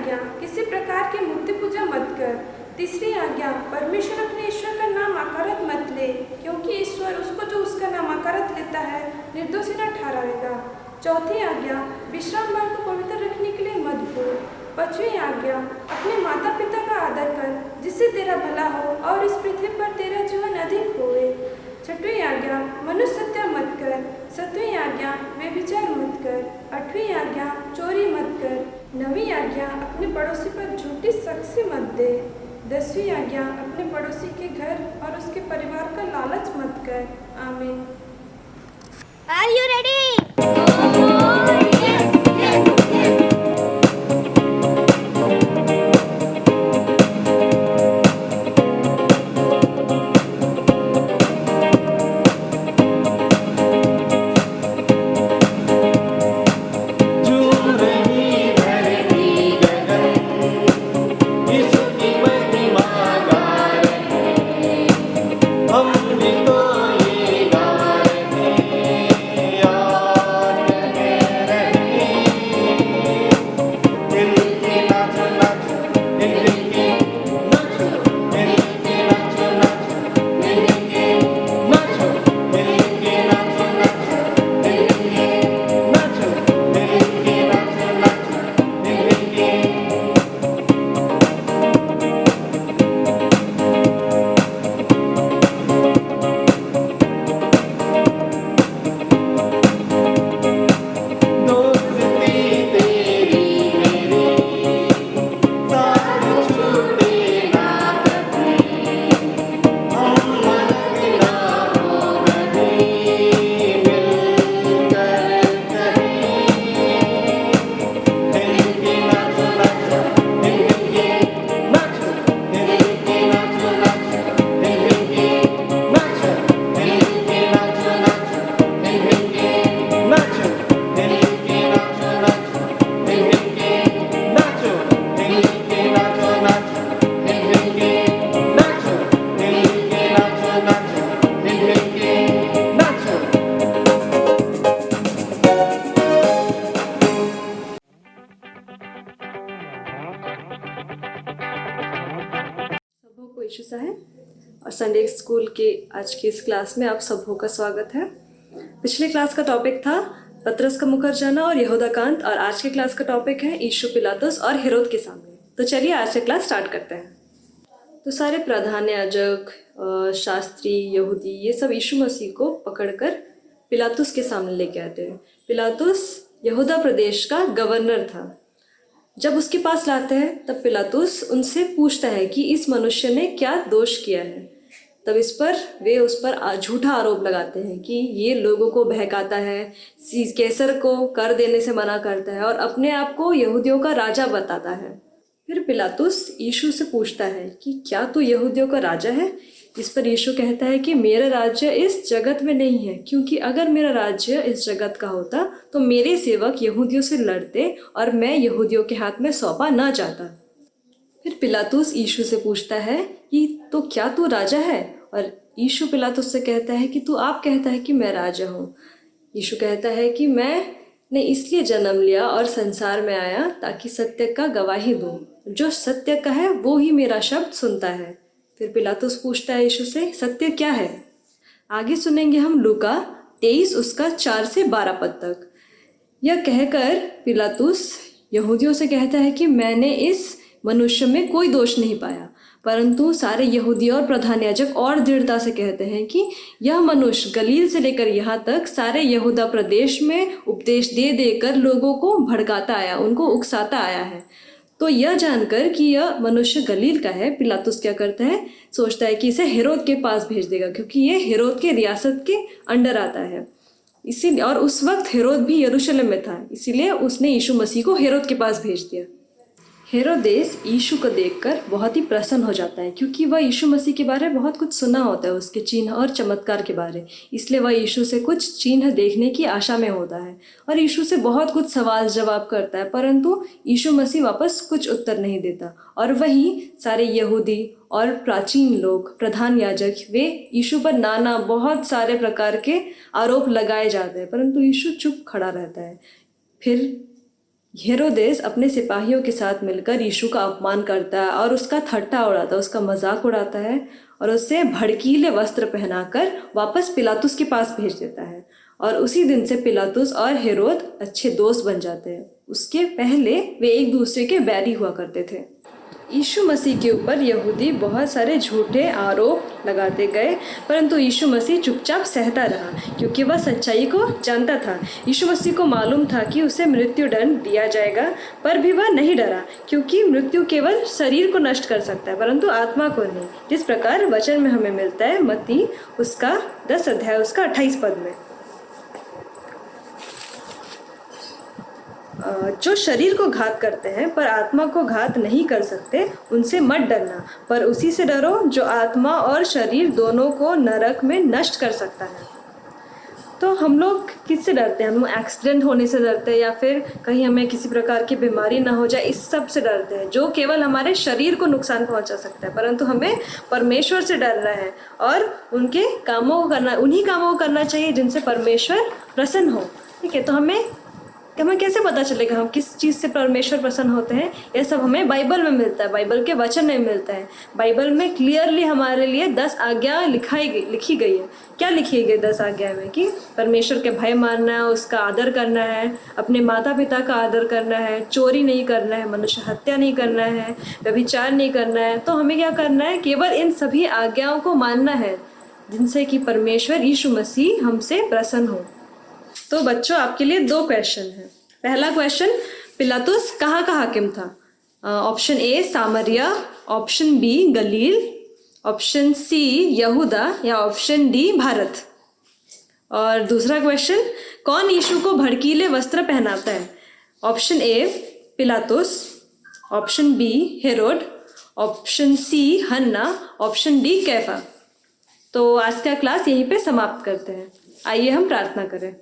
आज्ञा, किसी प्रकार की मूर्ति पूजा मत कर। तीसरी आज्ञा, परमेश्वर अपने ईश्वर का नाम आकारत मत ले, क्योंकि ईश्वर उसको जो उसका नाम आकारत लेता है निर्दोषी न ठहराएगा। चौथी आज्ञा, विश्राम बार को पवित्र रखने के लिए मत भूल। पांचवी आज्ञा, अपने माता पिता का आदर कर, जिससे तेरा भला हो और इस पृथ्वी पर तेरा जीवन अधिक होए। छठवीं आज्ञा, मनुष्य हत्या मत कर। सातवीं आज्ञा, व्यभिचार मत कर। आठवीं आज्ञा, चोरी मत कर। नवीं आज्ञा, अपने पड़ोसी पर झूठी साक्षी मत दे। 10वीं आज्ञा, अपने पड़ोसी के घर और उसके परिवार का लालच मत कर। आमीन। Are you ready? Oh, yes, yes, yes. सबों को यीशु साहब और संडे स्कूल के आज की इस क्लास में आप सबों का स्वागत है। पिछले क्लास का टॉपिक था पतरस का मुकर जाना और यहूदा कांत, और आज के क्लास का टॉपिक है यीशु पिलातुस और हेरोद के सामने। तो चलिए आज से क्लास स्टार्ट करते हैं। तो सारे प्रधान याजक, शास्त्री, यहूदी, ये सब यीशु मसीह को पकड़कर पिलातुस के सामने लेके आते हैं। पिलातुस यहूदा प्रदेश का गवर्नर था। जब उसके पास लाते हैं तब पिलातुस उनसे पूछता है कि इस मनुष्य ने क्या दोष किया है। तब इस पर वे उस पर झूठा आरोप लगाते हैं कि ये लोगों को बहकाता है, कैसर को कर देने से मना करता है और अपने आप को यहूदियों का राजा बताता है। फिर पिलातुस यीशु से पूछता है कि क्या तू यहूदियों का राजा है? इस पर यीशु कहता है कि मेरा राज्य इस जगत में नहीं है, क्योंकि अगर मेरा राज्य इस जगत का होता तो मेरे सेवक यहूदियों से लड़ते और मैं यहूदियों के हाथ में सौंपा ना जाता। फिर पिलातुस यीशु से पूछता है कि तो क्या तू राजा है? और यीशु पिलातुस से कहता है कि तू आप कहता है कि मैं राजा हूँ। यीशु कहता है कि मैंने इसलिए जन्म लिया और संसार में आया ताकि सत्य का गवाही दूँ। जो सत्य का है वो ही मेरा शब्द सुनता है। फिर पिलातुस पूछता है यीशु से, सत्य क्या है? आगे सुनेंगे हम लूका 23 उसका 4 से 12 पद तक। यह कहकर पिलातुस यहूदियों से कहता है कि मैंने इस मनुष्य में कोई दोष नहीं पाया, परंतु सारे यहूदी और प्रधान याजक और दृढ़ता से कहते हैं कि यह मनुष्य गलील से लेकर यहाँ तक सारे यहूदा प्रदेश में उपदेश दे देकर लोगों को भड़काता आया, उनको उकसाता आया है। तो यह जानकर कि यह मनुष्य गलील का है, पिलातुस क्या करता है, सोचता है कि इसे हेरोद के पास भेज देगा, क्योंकि ये हेरोद के रियासत के अंडर आता है। इसीलिए, और उस वक्त हेरोद भी यरूशलेम में था, इसीलिए उसने यीशु मसीह को हेरोद के पास भेज दिया। हेरोदेस यीशु को देखकर बहुत ही प्रसन्न हो जाता है, क्योंकि वह यीशु मसीह के बारे में बहुत कुछ सुना होता है, उसके चिन्ह और चमत्कार के बारे। इसलिए वह यीशु से कुछ चिन्ह देखने की आशा में होता है और यीशु से बहुत कुछ सवाल जवाब करता है, परंतु यीशु मसीह वापस कुछ उत्तर नहीं देता। और वहीं सारे यहूदी और प्राचीन लोग, प्रधान याजक, वे यीशु पर नाना बहुत सारे प्रकार के आरोप लगाए जाते हैं, परंतु यीशु चुप खड़ा रहता है। फिर हेरोदेस अपने सिपाहियों के साथ मिलकर यीशु का अपमान करता है और उसका ठट्टा उड़ाता है, उसका मजाक उड़ाता है और उससे भड़कीले वस्त्र पहनाकर वापस पिलातुस के पास भेज देता है। और उसी दिन से पिलातुस और हेरोद अच्छे दोस्त बन जाते हैं। उसके पहले वे एक दूसरे के बैरी हुआ करते थे। यीशु मसीह के ऊपर यहूदी बहुत सारे झूठे आरोप लगाते गए, परंतु यीशु मसीह चुपचाप सहता रहा क्योंकि वह सच्चाई को जानता था। यीशु मसीह को मालूम था कि उसे मृत्युदंड दिया जाएगा, पर भी वह नहीं डरा क्योंकि मृत्यु केवल शरीर को नष्ट कर सकता है परंतु आत्मा को नहीं। जिस प्रकार वचन में हमें मिलता है मत्ती उसका 10 अध्याय उसका 28 पद में, जो शरीर को घात करते हैं पर आत्मा को घात नहीं कर सकते उनसे मत डरना, पर उसी से डरो जो आत्मा और शरीर दोनों को नरक में नष्ट कर सकता है। तो हम लोग किससे डरते हैं? हम एक्सीडेंट होने से डरते हैं या फिर कहीं हमें किसी प्रकार की बीमारी ना हो जाए, इस सब से डरते हैं जो केवल हमारे शरीर को नुकसान पहुंचा सकता है। परंतु हमें परमेश्वर से डरना है और उन्हीं कामों को करना चाहिए जिनसे परमेश्वर प्रसन्न हो। ठीक है, तो हमें कैसे पता चलेगा हम किस चीज़ से परमेश्वर प्रसन्न होते हैं? यह सब हमें बाइबल में मिलता है, बाइबल के वचन में मिलता है। बाइबल में क्लियरली हमारे लिए 10 आज्ञा लिखी गई है। क्या लिखी गई 10 आज्ञा में? कि परमेश्वर के भय मानना है, उसका आदर करना है, अपने माता पिता का आदर करना है, चोरी नहीं करना है, मनुष्य हत्या नहीं करना है, व्यभिचार नहीं करना है। तो हमें क्या करना है? केवल इन सभी आज्ञाओं को मानना है जिनसे कि परमेश्वर यीशु मसीह हमसे प्रसन्न हो। तो बच्चों, आपके लिए 2 क्वेश्चन हैं। पहला क्वेश्चन, पिलातुस कहाँ का हाकिम था? Option A Samaria, option B Galilee, option C यहूदा या ऑप्शन डी भारत। और दूसरा क्वेश्चन, कौन यीशु को भड़कीले वस्त्र पहनाता है? Option A Pilatus, option B Herod, option C Hanna, option D Caiaphas. तो आज का क्लास यहीं पे समाप्त करते हैं। आइए हम प्रार्थना करें।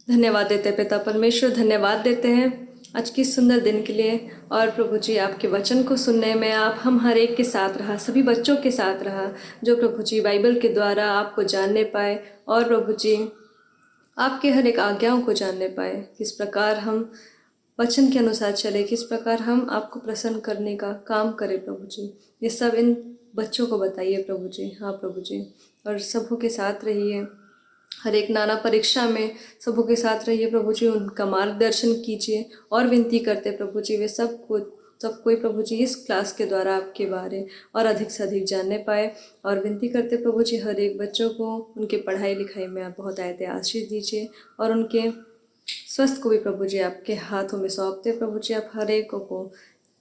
धन्यवाद देते हैं पिता परमेश्वर, धन्यवाद देते हैं आज की सुंदर दिन के लिए। और प्रभु जी, आपके वचन को सुनने में आप हम हर एक के साथ रहा, सभी बच्चों के साथ रहा जो प्रभु जी बाइबल के द्वारा आपको जानने पाए और प्रभु जी आपके हर एक आज्ञाओं को जानने पाए। किस प्रकार हम वचन के अनुसार चले, किस प्रकार हम आपको प्रसन्न करने का काम करें प्रभु जी, ये सब इन बच्चों को बताइए प्रभु जी। हाँ प्रभु जी, और सबों के साथ रहिए, हर एक नाना परीक्षा में सबों के साथ रहिए प्रभु जी, उनका मार्गदर्शन कीजिए। और विनती करते प्रभु जी वे सब कोई प्रभु जी इस क्लास के द्वारा आपके बारे और अधिक से अधिक जानने पाए। और विनती करते प्रभु जी हर एक बच्चों को उनके पढ़ाई लिखाई में आप बहुत आयते आशीष दीजिए और उनके स्वस्थ को भी प्रभु जी आपके हाथों में सौंपते प्रभु जी। आप हर एक को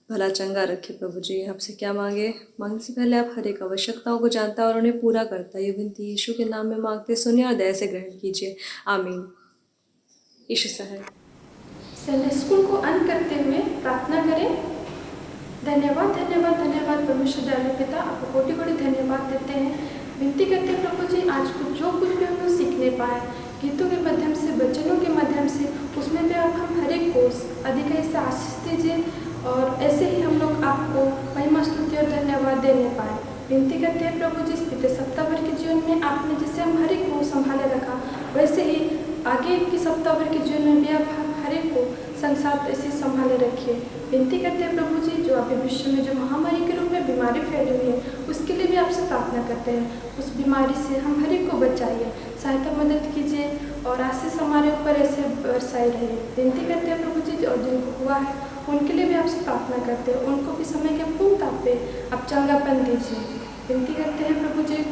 भला चंगा रखे प्रभु जी। आपसे क्या मांगने से पहले आप हर एक आवश्यकताओं को जानता और उन्हें पूरा करता। ये विनती यीशु के नाम में मांगते, सुनिए और दया से ग्रहण कीजिए, आमीन। यीशु सहाय। संडे स्कूल को अंत करते हुए प्रार्थना करें। धन्यवाद धन्यवाद धन्यवाद परमेश्वर दयालु पिता, आपको कोटि कोटि धन्यवाद देते हैं। विनती करते हैं प्रभु जी, आज को जो कुछ भी हम लोग सीखने पाए गीतों के माध्यम से, वचनों के माध्यम से, उसमें भी आप हम हर एक को अधिक से आशीष दीजिए और ऐसे ही हम लोग आपको महिमा स्तुति और धन्यवाद देने पाए। विनती करते हैं प्रभु जी, इस बीते सप्ताह भर के जीवन में आपने जैसे हम हर एक को संभाले रखा, वैसे ही आगे की सप्ताह भर के जीवन में भी आप हर एक को संग साथ ऐसे संभाले रखिए। विनती करते हैं प्रभु जी, जो अभी विश्व में जो महामारी के रूप में बीमारी फैली हुई है उसके लिए भी आपसे प्रार्थना करते हैं। उस बीमारी से हम हर एक को बचाइए, सहायता मदद कीजिए और आशीष हमारे ऊपर ऐसे बरसाई रहे। विनती करते हैं प्रभु जी, और जिनको हुआ है उनके लिए भी आपसे प्रार्थना करते हैं, उनको भी समय के पूर्ण ताप पे आप चंगापन दीजिए। विनती करते हैं प्रभु जी,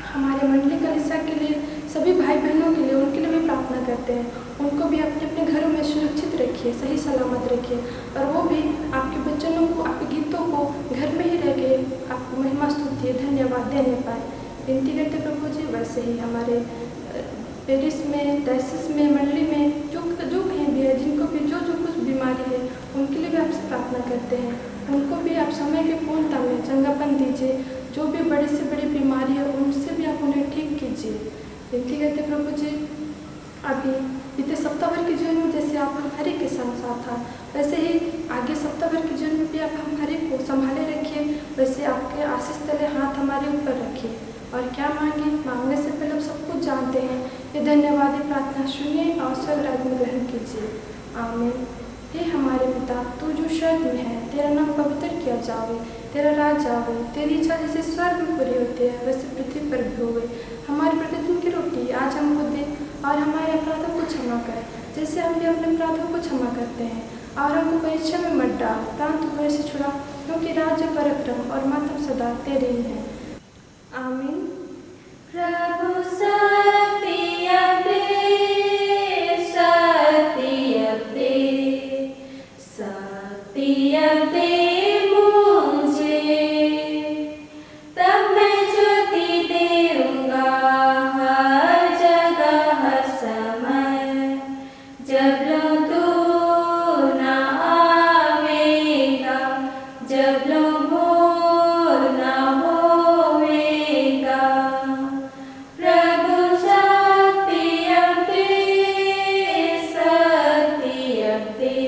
हमारे मंडली कलीसिया के लिए, सभी भाई बहनों के लिए, उनके लिए भी प्रार्थना करते हैं। उनको भी अपने अपने घरों में सुरक्षित रखिए, सही सलामत रखिए और वो भी आपके वचनों को, आपके गीतों को घर में ही रह के आपको महिमा स्तुति धन्यवाद देने पाए। विनती करते प्रभु जी, वैसे ही हमारे पेरिस में, डायसिस में, मंडली में जो कहीं भी है, जिनको भी जो कुछ बीमारी है उनके लिए भी आपसे प्रार्थना करते हैं। उनको भी आप समय के पूर्णता में चंगापन दीजिए। जो भी बड़ी से बड़ी बीमारी है उनसे भी आप उन्हें ठीक कीजिए। विनती करते प्रभु जी, अभी बीते सप्ताह भर के जीवन में जैसे आप हम हर एक के साथ था, वैसे ही आगे सप्ताह भर के जीवन में भी आप हम हर एक को संभाले रखिए। वैसे आपके आशीष तले हाथ हमारे ऊपर रखिए। और क्या मांगने से पहले आप सब कुछ जानते हैं। ये धन्यवाद प्रार्थना सुनिए और स्वर्ग राज्य में ग्रहण कीजिए, आमीन। हे हमारे पिता, तू जो स्वर्ग में है, तेरा नाम पवित्र किया जावे, तेरा राज आवे, तेरी इच्छा जैसे स्वर्ग में पूरी होती है वैसे पृथ्वी पर भी होवे। हमारे प्रतिदिन की रोटी आज हमको दे, और हमारे अपराधों को क्षमा कर जैसे हम भी अपने अपराधों को क्षमा करते हैं, और हमको परीक्षा में मत डाल परंतु बुरे से छुड़ा, क्योंकि राज्य, पराक्रम और महत्व सदा तेरे ही है। आमीन। प्रभु सत्य दे, सत्य दे, सत्य दे मुझे, तब मैं ज्योति देऊंगा हर जगह हर समय। जब लो तू ना आवेगा, जब लो भोर ना होवेगा। प्रभु सत्य दे, सत्य दे,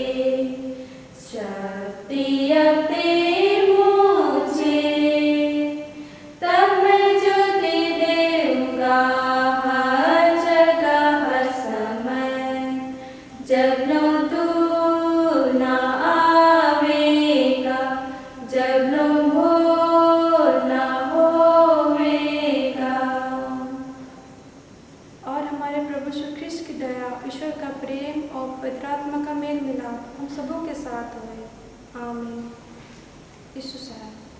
सत्य दे मुझे, तब मैं ज्योति देऊंगा हर जगह हर समय। जब लो तू ना आवेगा, जब लो भोर ना होवेगा। और हमारे प्रभु यीशु ख्रिस्त की दया, ईश्वर का प्रेम और पवित्र आत्मा का मेल मिलाप हम सबों के साथ होए। आमीन। यीशु साहब।